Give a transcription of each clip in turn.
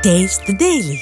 Taste the Daily.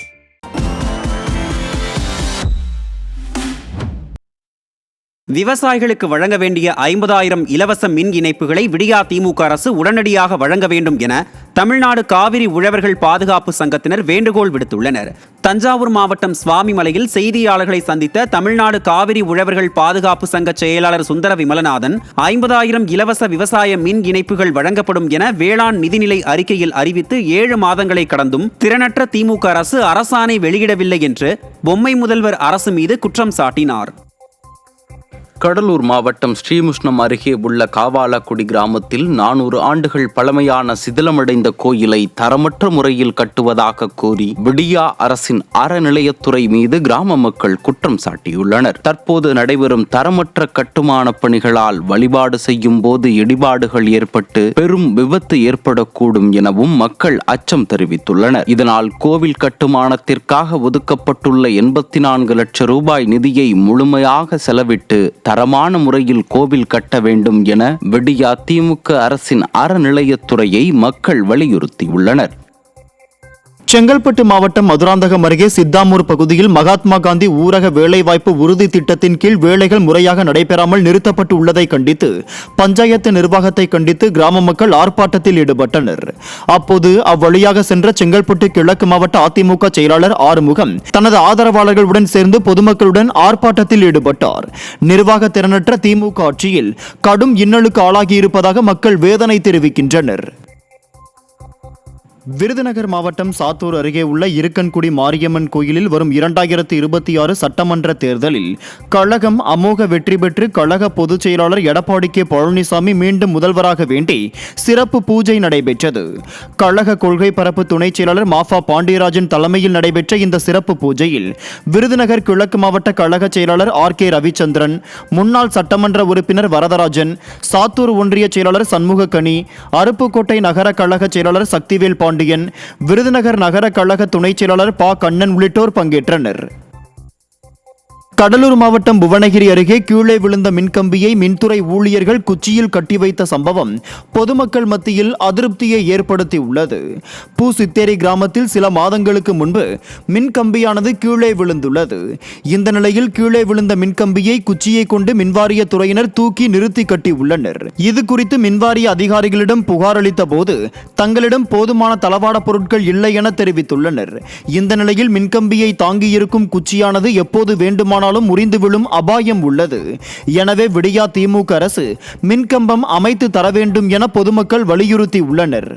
விவசாயிகளுக்கு வழங்க வேண்டிய 50,000 இலவச மின் இணைப்புகளை விடியா திமுக அரசு உடனடியாக வழங்க வேண்டும் என தமிழ்நாடு காவிரி உழவர்கள் பாதுகாப்பு சங்கத்தினர் வேண்டுகோள் விடுத்துள்ளனர். தஞ்சாவூர் மாவட்டம் சுவாமிமலையில் செய்தியாளர்களை சந்தித்த தமிழ்நாடு காவிரி உழவர்கள் பாதுகாப்பு சங்க செயலாளர் சுந்தர விமலநாதன் 50,000 இலவச விவசாய மின் இணைப்புகள் வழங்கப்படும் என வேளாண் நிதிநிலை அறிக்கையில் அறிவித்து 7 மாதங்களை கடந்தும் திறனற்ற திமுக அரசு அரசாணை வெளியிடவில்லை என்று பொம்மை முதல்வர் அரசு மீது குற்றம் சாட்டினார். கடலூர் மாவட்டம் ஸ்ரீமுஷ்ணம் அருகே உள்ள காவாலக்குடி கிராமத்தில் 400 ஆண்டுகள் பழமையான சிதிலமடைந்த கோயிலை தரமற்ற முறையில் கட்டுவதாக கூறி விடியா அரசின் அறநிலையத்துறை மீது கிராம மக்கள் குற்றம் சாட்டியுள்ளனர். தற்போது நடைபெறும் தரமற்ற கட்டுமான பணிகளால் வழிபாடு செய்யும் போது இடிபாடுகள் ஏற்பட்டு பெரும் விபத்து ஏற்படக்கூடும் எனவும் மக்கள் அச்சம் தெரிவித்துள்ளனர். இதனால் கோவில் கட்டுமானத்திற்காக ஒதுக்கப்பட்டுள்ள 84 லட்சம் ரூபாய் நிதியை முழுமையாக செலவிட்டு தரமான முறையில் கோவில் கட்ட வேண்டும் என விடியா திமுக அரசின் அறநிலையத்துறையை மக்கள் வலியுறுத்தியுள்ளனர். செங்கல்பட்டு மாவட்டம் மதுராந்தகம் அருகே சித்தாமூர் பகுதியில் மகாத்மா காந்தி ஊரக வேலைவாய்ப்பு உறுதி திட்டத்தின் கீழ் வேலைகள் முறையாக நடைபெறாமல் நிறுத்தப்பட்டு உள்ளதை கண்டித்து பஞ்சாயத்து நிர்வாகத்தை கண்டித்து கிராம மக்கள் ஆர்ப்பாட்டத்தில் ஈடுபட்டனர். அப்போது அவ்வழியாக சென்ற செங்கல்பட்டு கிழக்கு மாவட்ட அதிமுக செயலாளர் ஆறுமுகம் தனது ஆதரவாளர்களுடன் சேர்ந்து பொதுமக்களுடன் ஆர்ப்பாட்டத்தில் ஈடுபட்டார். நிர்வாக திறனற்ற திமுக ஆட்சியில் கடும் இன்னலுக்கு ஆளாகியிருப்பதாக மக்கள் வேதனை தெரிவிக்கின்றனர். விருதுநகர் மாவட்டம் சாத்தூர் அருகே உள்ள இருக்கன்குடி மாரியம்மன் கோயிலில் வரும் 2026 சட்டமன்ற தேர்தலில் கழகம் அமோக வெற்றி பெற்று கழக பொதுச் செயலாளர் எடப்பாடி கே பழனிசாமி மீண்டும் முதல்வராக வேண்டி சிறப்பு பூஜை நடைபெற்றது. கழக கொள்கை பரப்பு துணைச் செயலாளர் மாஃபா பாண்டியராஜன் தலைமையில் நடைபெற்ற இந்த சிறப்பு பூஜையில் விருதுநகர் கிழக்கு மாவட்ட கழக செயலாளர் ஆர்.கே. ரவிச்சந்திரன், முன்னாள் சட்டமன்ற உறுப்பினர் வரதராஜன், சாத்தூர் ஒன்றிய செயலாளர் சண்முகக்கனி, அருப்புக்கோட்டை நகர கழக செயலாளர் சக்திவேல் பாண்டியன், விருதுநகர் நகர கழக துணைச் செயலாளர் பா. கண்ணன் உள்ளிட்டோர் பங்கேற்றனர். கடலூர் மாவட்டம் புவனகிரி அருகே கீழே விழுந்த மின்கம்பியை மின்துறை ஊழியர்கள் குச்சியில் கட்டி வைத்த சம்பவம் பொதுமக்கள் மத்தியில் அதிருப்தியை ஏற்படுத்தியுள்ளது. பூசித்தேரி கிராமத்தில் சில மாதங்களுக்கு முன்பு மின்கம்பியானது கீழே விழுந்துள்ளது. இந்த நிலையில் கீழே விழுந்த மின்கம்பியை குச்சியை கொண்டு மின்வாரிய துறையினர் தூக்கி நிறுத்தி கட்டியுள்ளனர். இது குறித்து மின்வாரிய அதிகாரிகளிடம் புகார் அளித்த போது தங்களிடம் போதுமான தளவாட பொருட்கள் இல்லை என தெரிவித்துள்ளனர். இந்த நிலையில் மின்கம்பியை தாங்கியிருக்கும் குச்சியானது எப்போது வேண்டுமானாலும் முறிந்து விழும் அபாயம் உள்ளது. எனவே விடியா திமுக அரசு மின்கம்பம் அமைத்து தர வேண்டும் என பொதுமக்கள் வலியுறுத்தி உள்ளனர்.